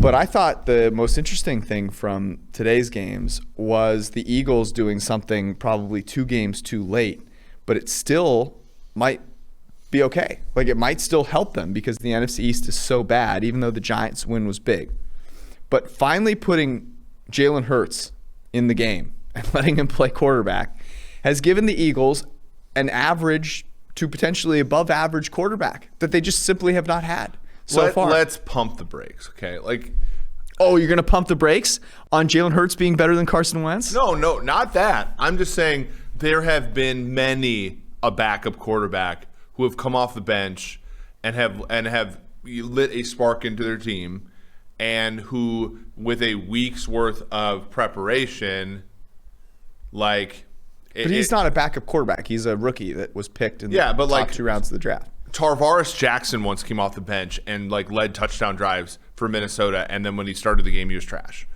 But I thought the most interesting thing from today's games was the Eagles doing something probably 2 games too late, but it still might be okay. Like, it might still help them because the NFC East is so bad, even though the Giants' win was big. But finally putting Jalen Hurts in the game and letting him play quarterback has given the Eagles an average to potentially above average quarterback that they just simply have not had so far. Let's pump the brakes, okay? Like, oh, you're going to pump the brakes on Jalen Hurts being better than Carson Wentz? No, not that. I'm just saying there have been many a backup quarterback who have come off the bench and have lit a spark into their team, and who, with a week's worth of preparation, like. But he's not a backup quarterback. He's a rookie that was picked in the top 2 rounds of the draft. Tarvaris Jackson once came off the bench and led touchdown drives for Minnesota, and then when he started the game, he was trash.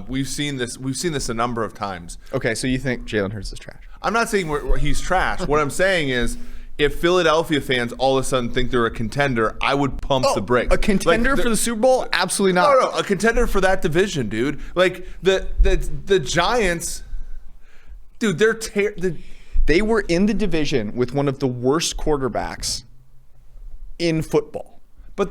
We've seen this a number of times. Okay, so you think Jalen Hurts is trash? I'm not saying he's trash. What I'm saying is, if Philadelphia fans all of a sudden think they're a contender, I would pump the brakes. A contender for the Super Bowl? Absolutely not. No, a contender for that division, dude. Like the Giants. Dude, they were in the division with one of the worst quarterbacks in football,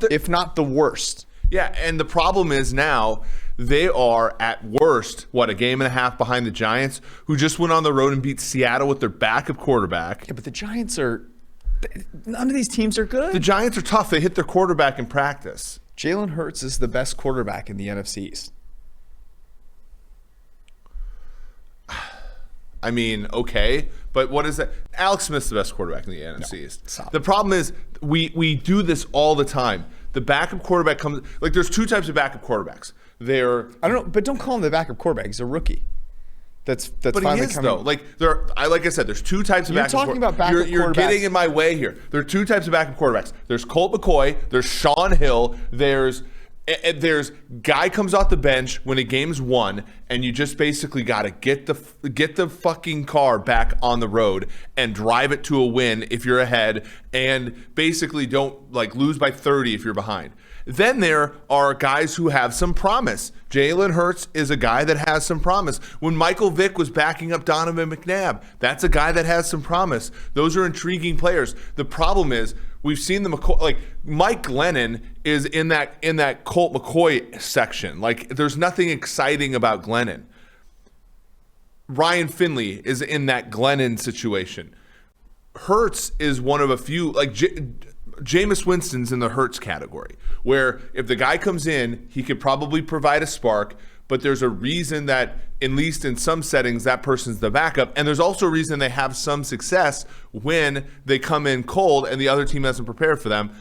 if not the worst. Yeah, and the problem is now they are at worst, a game and a half behind the Giants, who just went on the road and beat Seattle with their backup quarterback. Yeah, but the Giants none of these teams are good. The Giants are tough. They hit their quarterback in practice. Jalen Hurts is the best quarterback in the NFC East. I mean, okay, but what is that? Alex Smith's the best quarterback in the NFC East. The problem is we do this all the time. The backup quarterback comes – there's 2 types of backup quarterbacks. I don't know, but don't call him the backup quarterback. He's a rookie. That's but finally he is, coming. though. Like I said, there's 2 types of backup quarterbacks. You're talking about backup quarterbacks. You're getting in my way here. There are 2 types of backup quarterbacks. There's Colt McCoy. There's Sean Hill. There's guy comes off the bench when a game's won, and you just basically got to get the fucking car back on the road and drive it to a win if you're ahead, and basically don't lose by 30 if you're behind. Then there are guys who have some promise. Jalen Hurts is a guy that has some promise. When Michael Vick was backing up Donovan McNabb, that's a guy that has some promise. Those are intriguing players. The problem is we've seen Mike Glennon is in that Colt McCoy section. There's nothing exciting about Glennon. Ryan Finley is in that Glennon situation. Hurts is one of a few, Jameis Winston's in the Hurts category, where if the guy comes in, he could probably provide a spark, but there's a reason that, at least in some settings, that person's the backup. And there's also a reason they have some success when they come in cold and the other team hasn't prepared for them.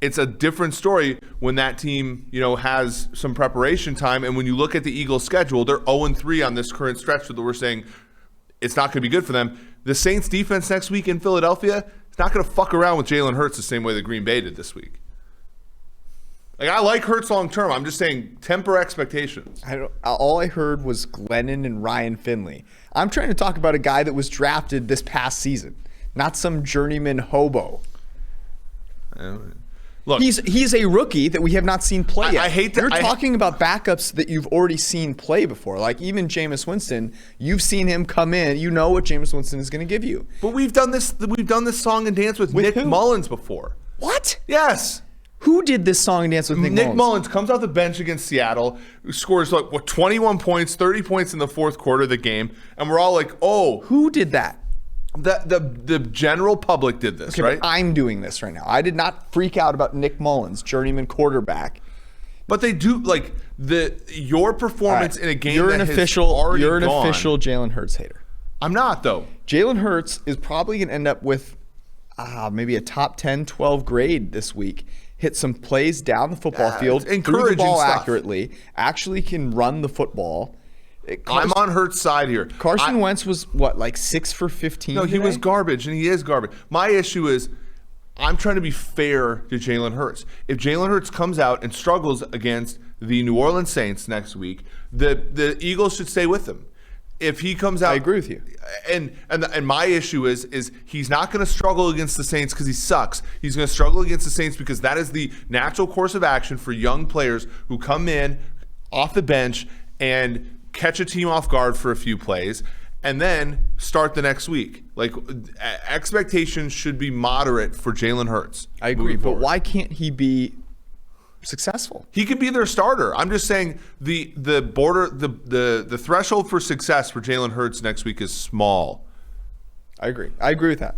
It's a different story when that team, has some preparation time. And when you look at the Eagles' schedule, they're 0-3 on this current stretch, so that we're saying it's not going to be good for them. The Saints defense next week in Philadelphia, it's not going to fuck around with Jalen Hurts the same way that Green Bay did this week. I like Hurts long term. I'm just saying temper expectations. All I heard was Glennon and Ryan Finley. I'm trying to talk about a guy that was drafted this past season, not some journeyman hobo. Look, he's a rookie that we have not seen play yet. I hate that. You're talking about backups that you've already seen play before. Even Jameis Winston, you've seen him come in. You know what Jameis Winston is going to give you. But we've done this song and dance with Nick Mullins before. What? Yes. Who did this song and dance with Nick Mullins? Nick Mullins comes off the bench against Seattle, scores 21 points, 30 points in the fourth quarter of the game, and we're all like, oh. Who did that? The general public did this, okay, right? I'm doing this right now. I did not freak out about Nick Mullins, journeyman quarterback. But they do, your performance in a game you're an official Jalen Hurts hater. I'm not, though. Jalen Hurts is probably going to end up with maybe a top 10, 12 grade this week. Hit some plays down the football field, threw the ball accurately, actually can run the football. I'm on Hurts' side here. Carson Wentz was, 6 for 15 No, today? he was garbage, and he is garbage. My issue is I'm trying to be fair to Jalen Hurts. If Jalen Hurts comes out and struggles against the New Orleans Saints next week, the Eagles should stay with him. if he comes out, I agree with you. And my issue is he's not going to struggle against the Saints because he sucks. He's going to struggle against the Saints because that is the natural course of action for young players who come in off the bench and catch a team off guard for a few plays and then start the next week. Like, expectations should be moderate for Jalen Hurts. I agree, but why can't he be successful? He could be their starter. I'm just saying the threshold for success for Jalen Hurts next week is small. I agree with that.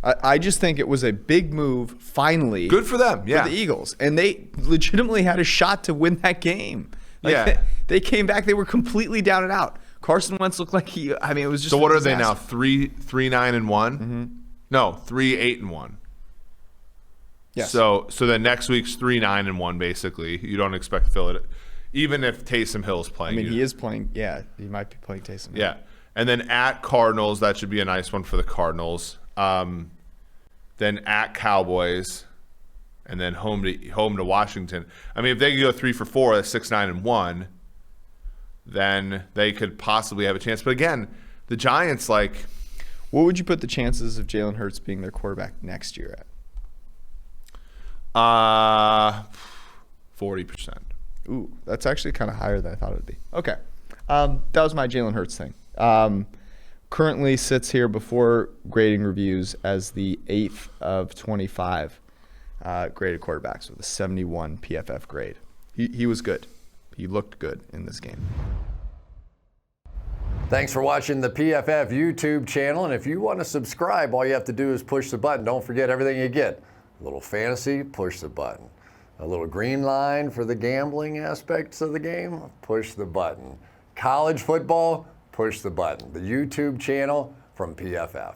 I just think it was a big move finally. Good for them, yeah. For the Eagles. And they legitimately had a shot to win that game. They came back, they were completely down and out. Carson Wentz looked like it was just So what are they disaster. now? 3-9-1? Mm-hmm. No, 3-8-1. Yes. So then next week's 3-9-1 basically. You don't expect Philly, even if Taysom Hill's playing. He is playing. Yeah, he might be playing Taysom Hill. Yeah, and then at Cardinals, that should be a nice one for the Cardinals. Then at Cowboys, and then home to Washington. I mean, if they could go 3 for 4, that's 6-9-1. Then they could possibly have a chance. But again, the Giants, like, what would you put the chances of Jalen Hurts being their quarterback next year at? 40%. Ooh, that's actually kind of higher than I thought it would be. Okay. That was my Jalen Hurts thing. Currently sits here before grading reviews as the 8th of 25 graded quarterbacks with a 71 PFF grade. He was good. He looked good in this game. Thanks for watching the PFF YouTube channel. And if you want to subscribe, all you have to do is push the button. Don't forget everything you get. A little fantasy, push the button. A little green line for the gambling aspects of the game, push the button. College football, push the button. The YouTube channel from PFF.